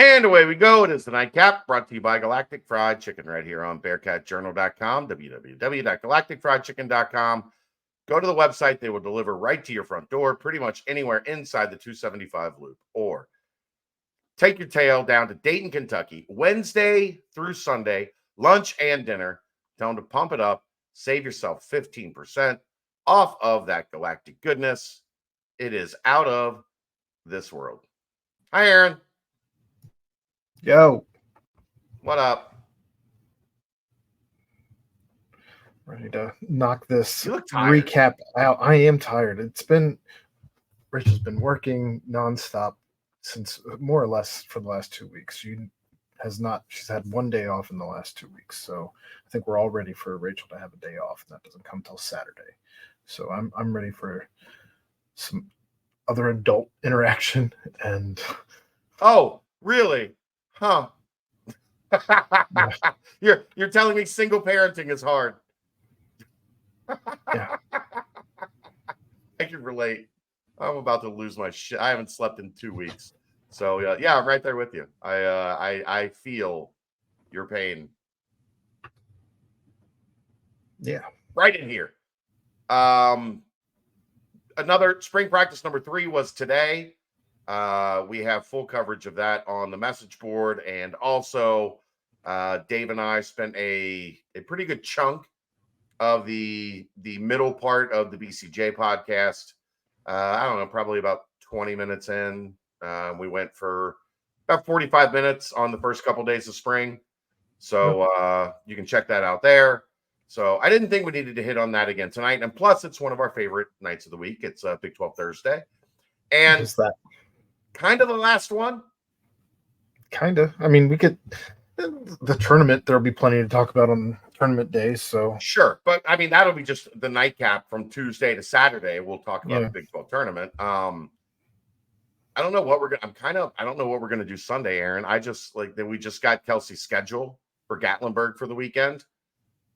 And away we go. It is the Nightcap, brought to you by Galactic Fried Chicken right here on BearcatJournal.com, www.galacticfriedchicken.com. Go to the website. They will deliver right to your front door, pretty much anywhere inside the 275 loop. Or take your tail down to Dayton, Kentucky, Wednesday through Sunday, lunch and dinner. Tell them to pump it up. Save yourself 15% off of that galactic goodness. It is out of this world. Hi, Aaron. Yo. What up? Ready to knock this You look tired. recap out. I am tired. Rich has been working nonstop since more or less for the last 2 weeks. She's had 1 day off in the last 2 weeks. So I think we're all ready for Rachel to have a day off, and that doesn't come till Saturday. So I'm ready for some other adult interaction. And oh, really? Huh. You're telling me single parenting is hard. Yeah. I can relate. I'm about to lose my shit. I haven't slept in 2 weeks. So yeah, I'm right there with you. I feel your pain. Yeah. Right in here. Another spring practice number 3 was today. We have full coverage of that on the message board, and also Dave and I spent a pretty good chunk of the middle part of the BCJ podcast. I don't know, probably about 20 minutes in. We went for about 45 minutes on the first couple days of spring. So you can check that out there. So I didn't think we needed to hit on that again tonight. And plus, it's one of our favorite nights of the week. It's Big 12 Thursday. And Is that kind of the last one? kind of? I mean, we could the tournament. There'll be plenty to talk about on tournament days. So Sure. But I mean, that'll be just the nightcap from Tuesday to Saturday. We'll talk about the Big 12 tournament. I don't know what we're gonna. I don't know what we're gonna do Sunday, Aaron. I just like that we just got Kelsey's schedule for Gatlinburg for the weekend.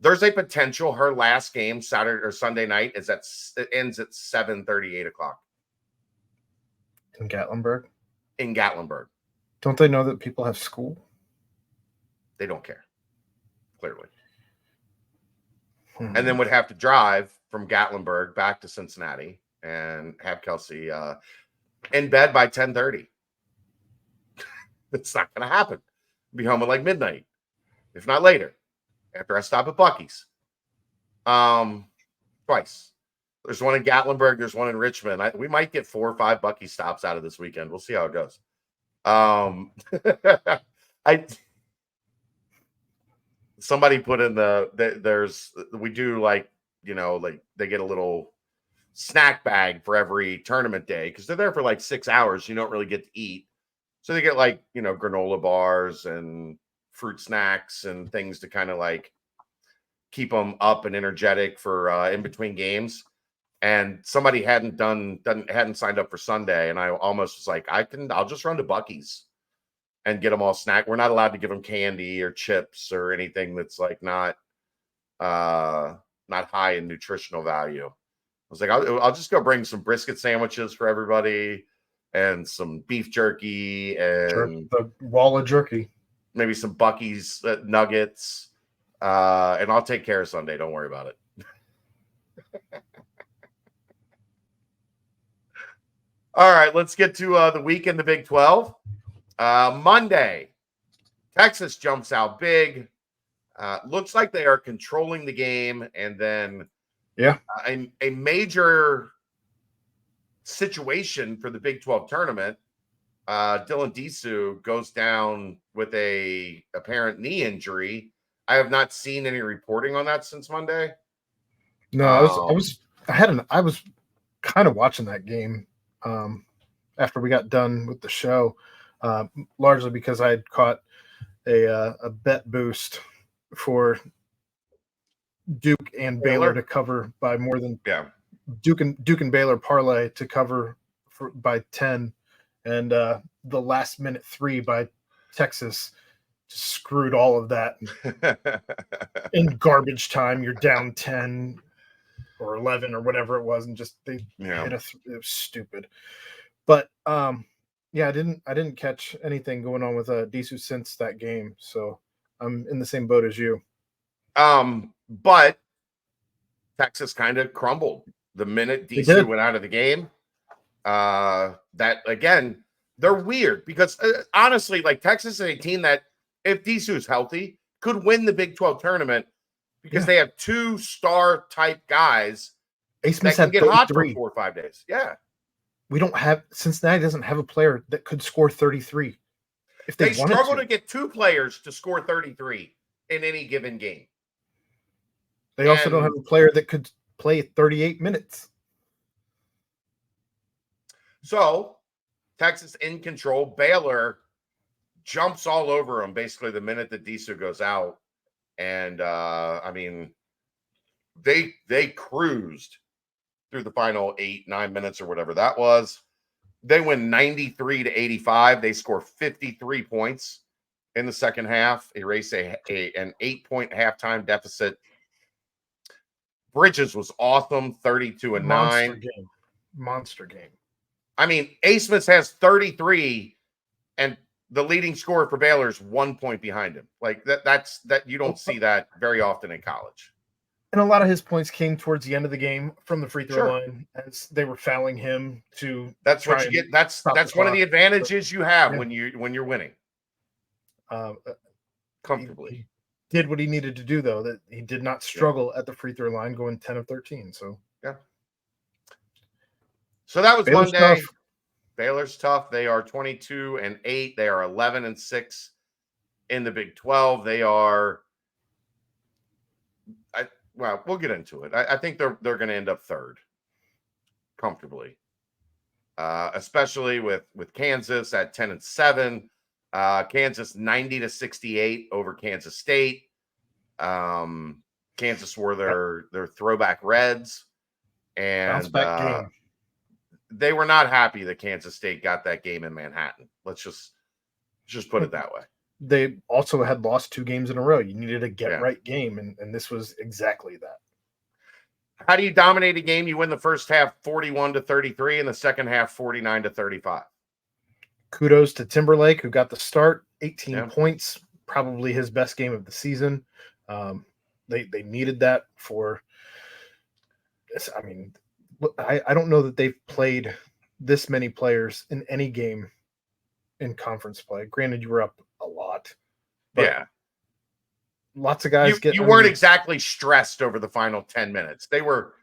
There's a potential her last game Saturday or Sunday night it ends at 7:30, 8 o'clock in Gatlinburg. In Gatlinburg. Don't they know that people have school? They don't care, clearly. And then would have to drive from Gatlinburg back to Cincinnati and have Kelsey in bed by 10:30. It's not going to happen. Be home at like midnight, if not later, after I stop at Buc-ee's. Twice. There's one in Gatlinburg. There's one in Richmond. We might get 4 or 5 Buc-ee stops out of this weekend. We'll see how it goes. Somebody put in we do like they get a little snack bag for every tournament day because they're there for like 6 hours. You don't really get to eat. So they get like, granola bars and fruit snacks and things to kind of like keep them up and energetic for in between games. And somebody hadn't signed up for Sunday, and I almost was like, I'll just run to Buc-ee's and get them all snack. We're not allowed to give them candy or chips or anything that's like not high in nutritional value. I was like, I'll just go bring some brisket sandwiches for everybody and some beef jerky and the wall of jerky, maybe some Buc-ee's nuggets, and I'll take care of Sunday. Don't worry about it. All right, let's get to the week in the Big 12. Monday, Texas jumps out big. Looks like they are controlling the game, and then a major situation for the Big 12 tournament. Dylan Disu goes down with a apparent knee injury. I have not seen any reporting on that since Monday. No, I was kind of watching that game after we got done with the show, largely because I had caught a bet boost for Duke and Baylor to cover by more than Duke and Baylor parlay to cover by 10, and the last minute 3 by Texas just screwed all of that. In garbage time, you're down 10 or 11 or whatever it was, and just they hit it was stupid. But Yeah, I didn't catch anything going on with Disu since that game, so I'm in the same boat as you. But Texas kind of crumbled the minute They Disu did. went out of the game. That again, they're weird because honestly, like Texas is a team that, if Disu's healthy, could win the Big 12 tournament because Yeah. they have 2 star type guys Smith that can had get hot for 33. 4 or 5 days. Yeah. We don't have Cincinnati doesn't have a player that could score 33 if they They wanted struggle to. to get 2 players to score 33 in any given game. They also don't have a player that could play 38 minutes. So Texas in control. Baylor jumps all over them basically the minute that Disu goes out. And I mean, they cruised through the final 8-9 minutes or whatever that was. They win 93-85. They score 53 points in the second half, erase an 8-point halftime deficit. Bridges was awesome, 32 and 9. Monster game. I mean, A. Smith has 33, and the leading scorer for Baylor is 1 point behind him. Like that's you don't see that very often in college. And a lot of his points came towards the end of the game from the free throw line as they were fouling him to. That's what you get. That's one of the advantages you have when you're winning comfortably. He did what he needed to do, though. That he did not struggle at the free throw line, going 10 of 13. So yeah. So that was Baylor's Monday. tough. Baylor's tough. They are 22 and 8. They are 11 and 6 in the Big 12. They are. Well, we'll get into it. I think they're going to end up third comfortably, especially with Kansas at 10 and 7. Kansas 90-68 over Kansas State. Kansas wore their throwback reds, and they were not happy that Kansas State got that game in Manhattan. Let's just put it that way. They also had lost 2 games in a row. You needed a get-right game, and this was exactly that. How do you dominate a game? You win the first half 41-33 and the second half 49-35. Kudos to Timberlake, who got the start, 18 points, probably his best game of the season. They needed that for – I mean, I don't know that they've played this many players in any game in conference play. Granted, you were up a lot. But lots of guys you weren't exactly stressed over the final 10 minutes. They were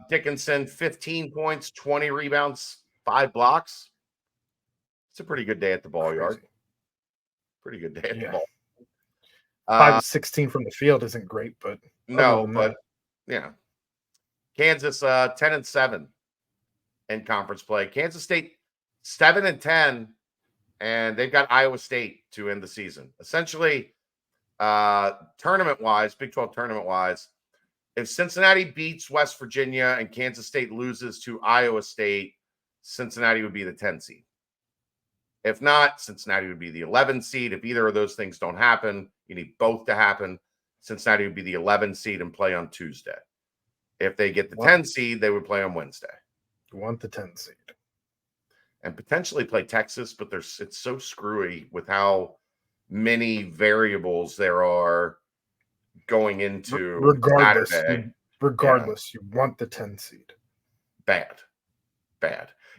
Dickinson 15 points, 20 rebounds, 5 blocks. It's a pretty good day at the ball yard. Pretty good day at the ball. 5 of 16 from the field isn't great, but yeah. Kansas 10 and 7 in conference play. Kansas State 7 and 10, and they've got Iowa State to end the season. Essentially, tournament-wise, Big 12 tournament-wise, if Cincinnati beats West Virginia and Kansas State loses to Iowa State, Cincinnati would be the 10 seed. If not, Cincinnati would be the 11 seed. If either of those things don't happen, you need both to happen. Cincinnati would be the 11 seed and play on Tuesday. If they get the 10 seed, they would play on Wednesday. You want the 10 seed. And potentially play Texas, but it's so screwy with how many variables there are going into Saturday. Regardless, you want the 10 seed. Bad.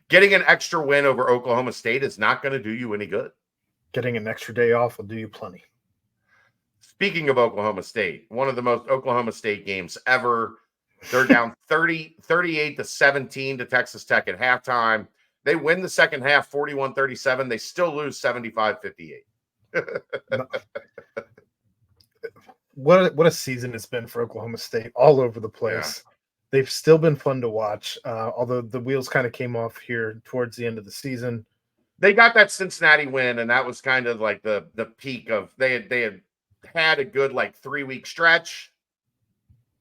Getting an extra win over Oklahoma State is not going to do you any good. Getting an extra day off will do you plenty. Speaking of Oklahoma State, one of the most Oklahoma State games ever. They're down 38-17 to Texas Tech at halftime. They win the second half 41-37. They still lose 75-58. What a season it's been for Oklahoma State, all over the place. Yeah. They've still been fun to watch, although the wheels kind of came off here towards the end of the season. They got that Cincinnati win, and that was kind of like the peak of they had a good 3-week stretch.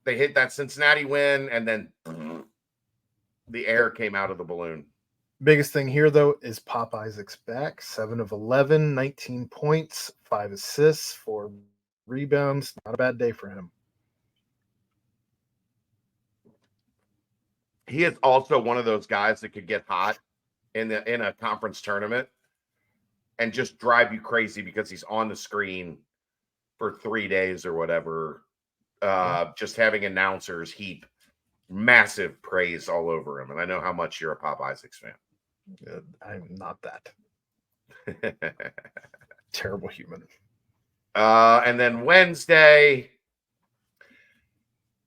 They hit that Cincinnati win, and then the air came out of the balloon. Biggest thing here, though, is Pop Isaac's back. 7 of 11, 19 points, 5 assists, 4 rebounds. Not a bad day for him. he is also one of those guys that could get hot in a conference tournament and just drive you crazy because he's on the screen for 3 days or whatever. Just having announcers heap massive praise all over him. And I know how much you're a Pop Isaacs fan. I'm not that. Terrible human. And then Wednesday,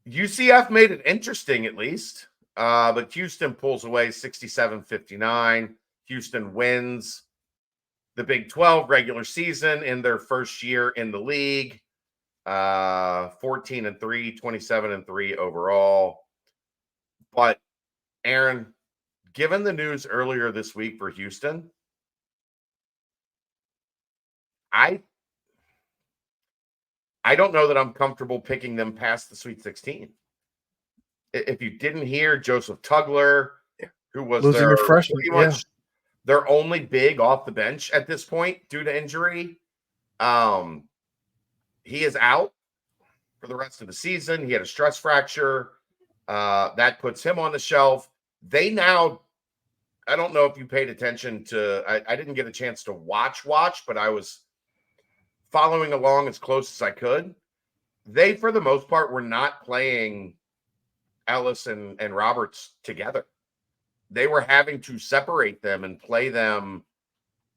UCF made it interesting at least. But Houston pulls away 67-59. Houston wins the Big 12 regular season in their first year in the league. 14-3, 27-3 overall. But Aaron, given the news earlier this week for Houston, I don't know that I'm comfortable picking them past the Sweet 16. If you didn't hear, Joseph Tugler, who was losing their freshman, pretty much their only big off the bench at this point due to injury, he is out for the rest of the season. He had a stress fracture. That puts him on the shelf. They now, I don't know if you paid attention to, I didn't get a chance to watch, but I was following along as close as I could. They, for the most part, were not playing Ellis and Roberts together. They were having to separate them and play them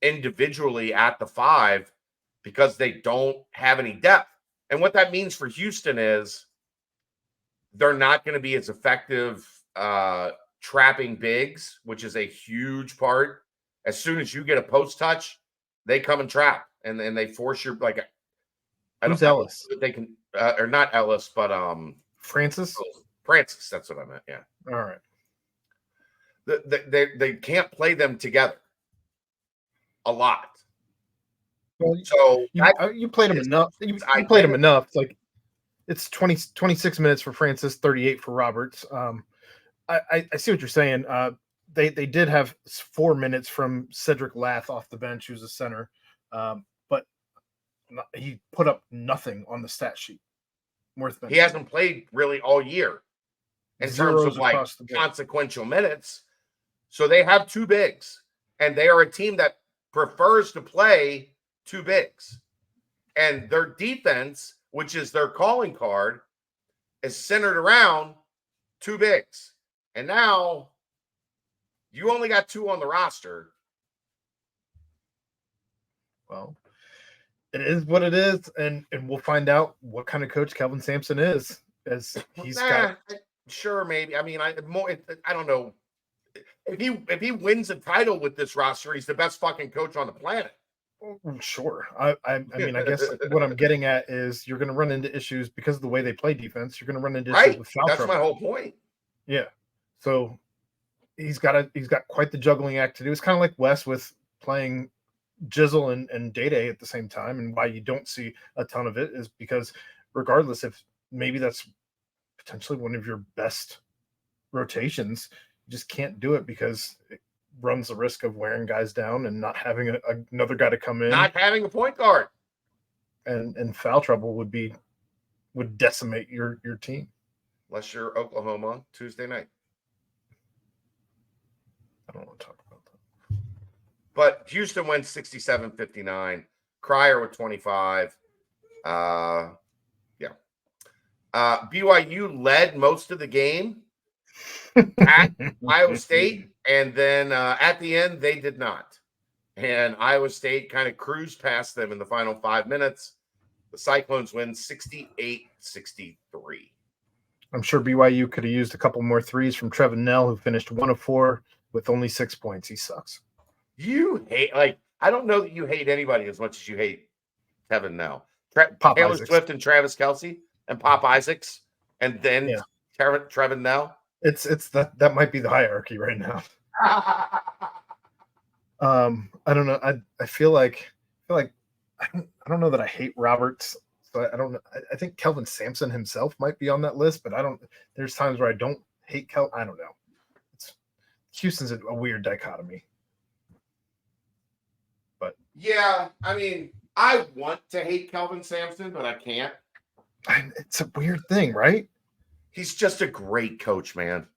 individually at the 5 because they don't have any depth. And what that means for Houston is they're not going to be as effective trapping bigs, which is a huge part. As soon as you get a post touch, they come and trap, and they force your Who's Ellis? They can or not Ellis, but Francis. That's what I meant. Yeah. All right. They can't play them together a lot. Well, so you played him enough. You played him enough. It's like it's 26 minutes for Francis, 38 for Roberts. I see what you're saying. They did have 4 minutes from Cedric Lath off the bench, who's a center, but he put up nothing on the stat sheet. He hasn't played really all year in terms of like consequential minutes. So they have 2 bigs, and they are a team that prefers to play 2 bigs. And their defense, which is their calling card, is centered around 2 bigs. And now you only got 2 on the roster. Well, it is what it is, and we'll find out what kind of coach Kelvin Sampson is, as he's got. Sure, maybe. I mean, I don't know. If he wins a title with this roster, he's the best fucking coach on the planet. Sure. I mean, I guess what I'm getting at is you're going to run into issues because of the way they play defense. You're going to run into issues with foul trouble. That's my whole point. Yeah. So he's got quite the juggling act to do. It's kind of like Wes with playing Jizzle and Day-Day at the same time, and why you don't see a ton of it is because regardless if maybe that's potentially one of your best rotations, you just can't do it because it runs the risk of wearing guys down and not having another guy to come in. Not having a point guard. And foul trouble would decimate your team. Unless you're Oklahoma Tuesday night. I don't want to talk about that. But Houston wins 67-59. Cryer with 25. BYU led most of the game at Iowa State, and then at the end they did not. And Iowa State kind of cruised past them in the final 5 minutes. The Cyclones win 68-63. I'm sure BYU could have used a couple more threes from Trevin Nell, who finished 1 of 4 with only 6 points. He sucks. You hate, I don't know that you hate anybody as much as you hate Trevin Nell. Taylor Swift and Travis Kelce and Pop Isaacs, and then Trevin Nell. It's that might be the hierarchy right now. I don't know. I feel like I don't know that I hate Roberts. So I don't know. I think Kelvin Sampson himself might be on that list, but I don't. There's times where I don't hate Kel. I don't know. Houston's a weird dichotomy. But yeah, I mean, I want to hate Kelvin Sampson, but I can't. It's a weird thing, right? He's just a great coach, man.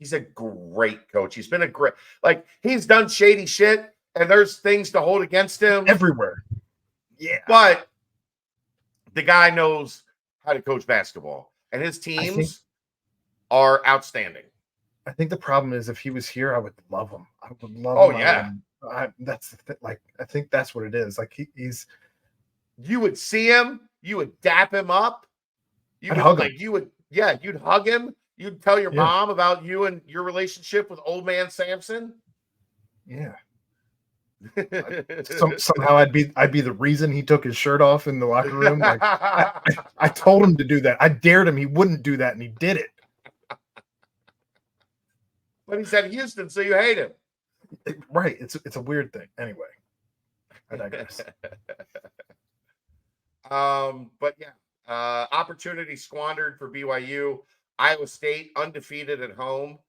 He's a great coach. He's been a great, like, he's done shady shit, and there's things to hold against him everywhere. Yeah. But the guy knows how to coach basketball, and his teams are outstanding. I think the problem is if he was here, I would love him. I would love him. Yeah. That's the thing. Like, I think that's what it is. Like, he's. You would see him. You would dap him up. I'd hug him. You'd hug him. You'd tell your mom about you and your relationship with old man Samson. Yeah. Somehow I'd be the reason he took his shirt off in the locker room. Like, I told him to do that. I dared him. He wouldn't do that, and he did it. But he's at Houston, so you hate him. Right. It's a weird thing. Anyway, I digress. But yeah, opportunity squandered for BYU. Iowa State undefeated at home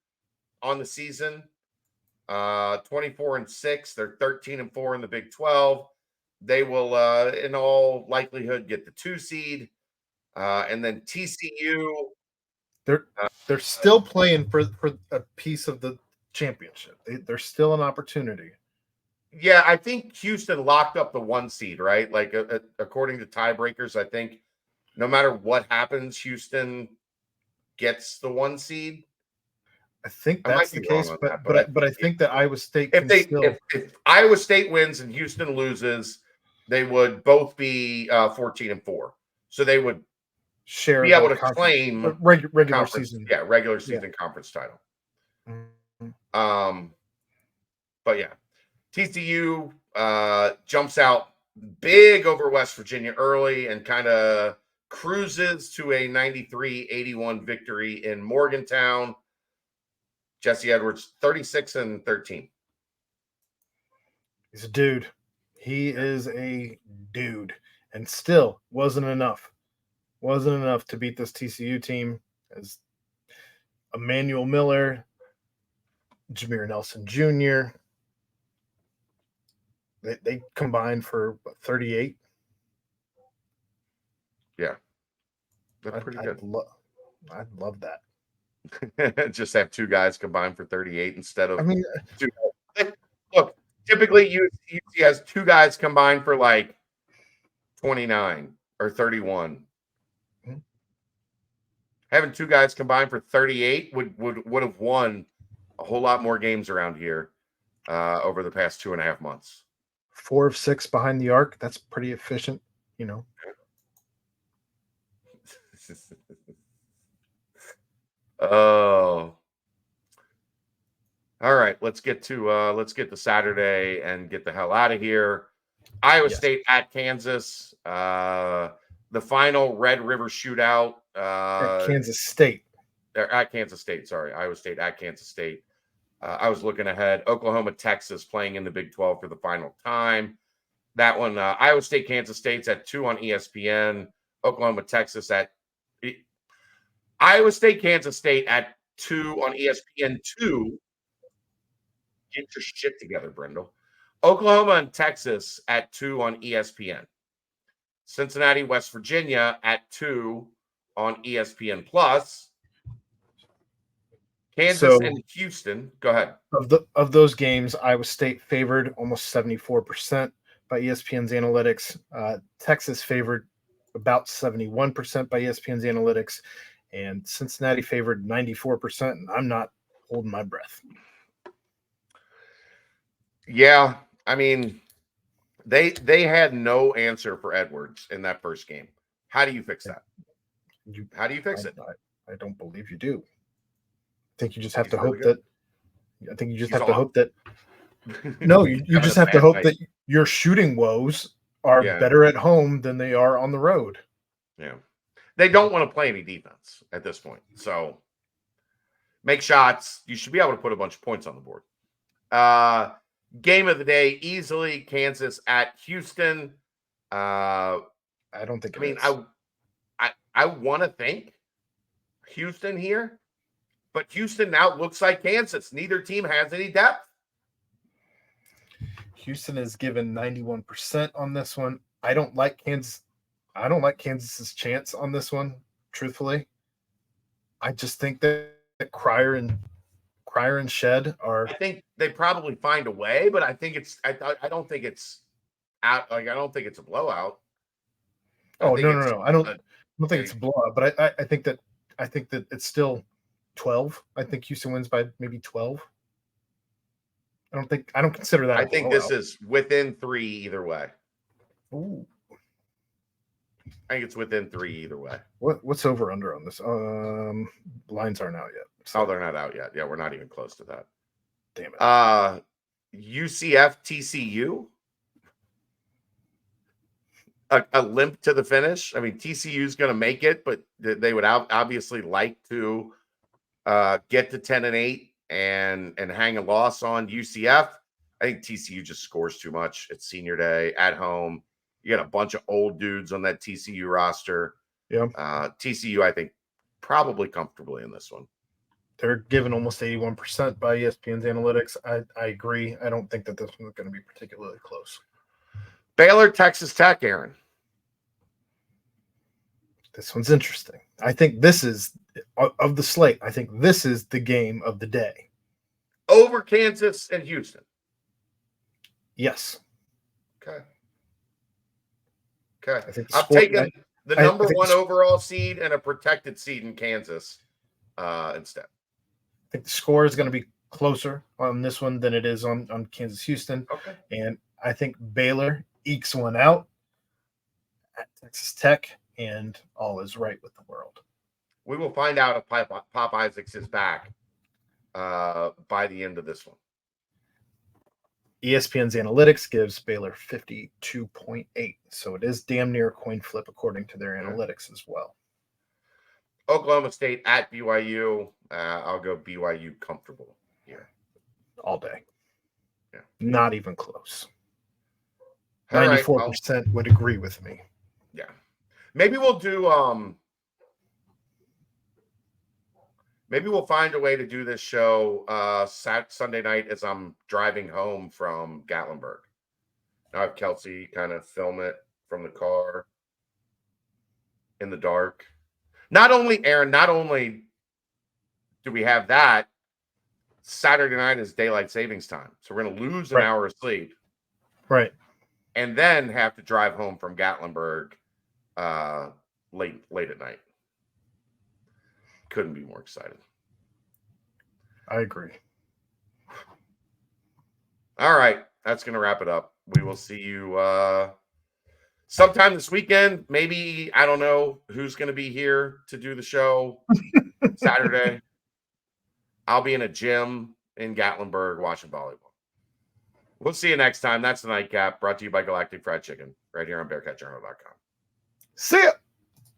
on the season. 24-6. They're 13-4 in the Big 12. They will, in all likelihood, get the 2 seed. And then TCU. They're still playing for a piece of the championship. They're still an opportunity. Yeah, I think Houston locked up the 1 seed, right? Like, according to tiebreakers, I think no matter what happens, Houston gets the 1 seed. I think that's the case, but I think that Iowa State if Iowa State wins and Houston loses, they would both be 14-4. So they would be able to claim regular season. Yeah, regular season conference title. Mm-hmm. But yeah, TCU jumps out big over West Virginia early and kind of cruises to a 93-81 victory in Morgantown. Jesse Edwards, 36-13. He's a dude. He is a dude, and still wasn't enough. Wasn't enough to beat this TCU team. As Emmanuel Miller, Jameer Nelson Jr. They combined for 38. Yeah, that's pretty good. I'd love that. Just have 2 guys combined for 38 instead of. I mean, 2. Look, typically UC has 2 guys combined for like 29 or 31. Mm-hmm. Having 2 guys combined for 38 would have won a whole lot more games around here over the past 2.5 months. 4 of 6 behind the arc. That's pretty efficient, you know. Oh. All right, let's get to Saturday and get the hell out of here. Iowa State at Kansas. The final Red River shootout. At Kansas State. They're at Kansas State. Sorry, Iowa State at Kansas State. I was looking ahead. Oklahoma, Texas playing in the Big 12 for the final time. That one, Iowa State, Kansas State's at 2 on ESPN. Oklahoma, Texas at Iowa State, Kansas State at 2 on ESPN 2. Get your shit together, Brendel. Oklahoma and Texas at 2 on ESPN. Cincinnati, West Virginia at 2 on ESPN Plus. Kansas and Houston. Go ahead. Of those games, Iowa State favored almost 74% by ESPN's analytics. Texas favored about 71% by ESPN's analytics, and Cincinnati favored 94%. And I'm not holding my breath. Yeah, I mean, they had no answer for Edwards in that first game. How do you fix that? How do you fix it? I don't believe you do. I think you just have to hope that. I think you just have to hope that. No, you just have to hope that your shooting woes are better at home than they are on the road. Yeah, they don't want to play any defense at this point. So make shots. You should be able to put a bunch of points on the board. Game of the day, easily Kansas at Houston. I don't think. I want to think Houston here, but Houston now looks like Kansas. Neither team has any depth. Houston is given 91% on this one. I don't like Kansas. I don't like Kansas's chance on this one, truthfully. I just think that Cryer and Crier and Shed are. I think they probably find a way, but I think it's. I don't think it's out. Like I don't think it's a blowout. No. I don't think it's a blowout, but I think that it's still 12. I think Houston wins by maybe 12. I don't consider that. I think this is within 3 either way. Ooh. I think it's within 3 either way. What's over under on this? Lines aren't out yet. So. Oh, they're not out yet. Yeah, we're not even close to that. Damn it. UCF TCU. A limp to the finish. I mean, TCU is going to make it, but they would obviously like to get to 10-8 and hang a loss on UCF. I think TCU just scores too much. It's senior day at home. You got a bunch of old dudes on that TCU roster. Yeah. TCU, I think, probably comfortably in this one. They're given almost 81% by ESPN's analytics. I agree. I don't think that this one's going to be particularly close. Baylor, Texas Tech, Aaron. This one's interesting. I think this is, of the slate, I think this is the game of the day. Over Kansas and Houston. Yes. Okay. I'm taking the number 1 overall seed and a protected seed in Kansas instead. I think the score is going to be closer on this one than it is on Kansas Houston. Okay. And I think Baylor ekes one out at Texas Tech, and all is right with the world. We will find out if Pop Isaacs is back by the end of this one. ESPN's analytics gives Baylor 52.8, so it is damn near a coin flip according to their analytics as well. Oklahoma State at BYU. I'll go BYU comfortable here. All day. Yeah. Not even close. All 94% would agree with me. Yeah. Maybe we'll do maybe we'll find a way to do this show Sunday night as I'm driving home from Gatlinburg. I'll have Kelsey kind of film it from the car in the dark. Not only do we have that, Saturday night is daylight savings time. So we're going to lose an hour of sleep. Right. And then have to drive home from Gatlinburg late at night. Couldn't be more excited. I agree. All right. That's going to wrap it up. We will see you sometime this weekend. Maybe, I don't know who's going to be here to do the show Saturday. I'll be in a gym in Gatlinburg watching volleyball. We'll see you next time. That's the Nightcap, brought to you by Galactic Fried Chicken, right here on BearcatJournal.com. See ya.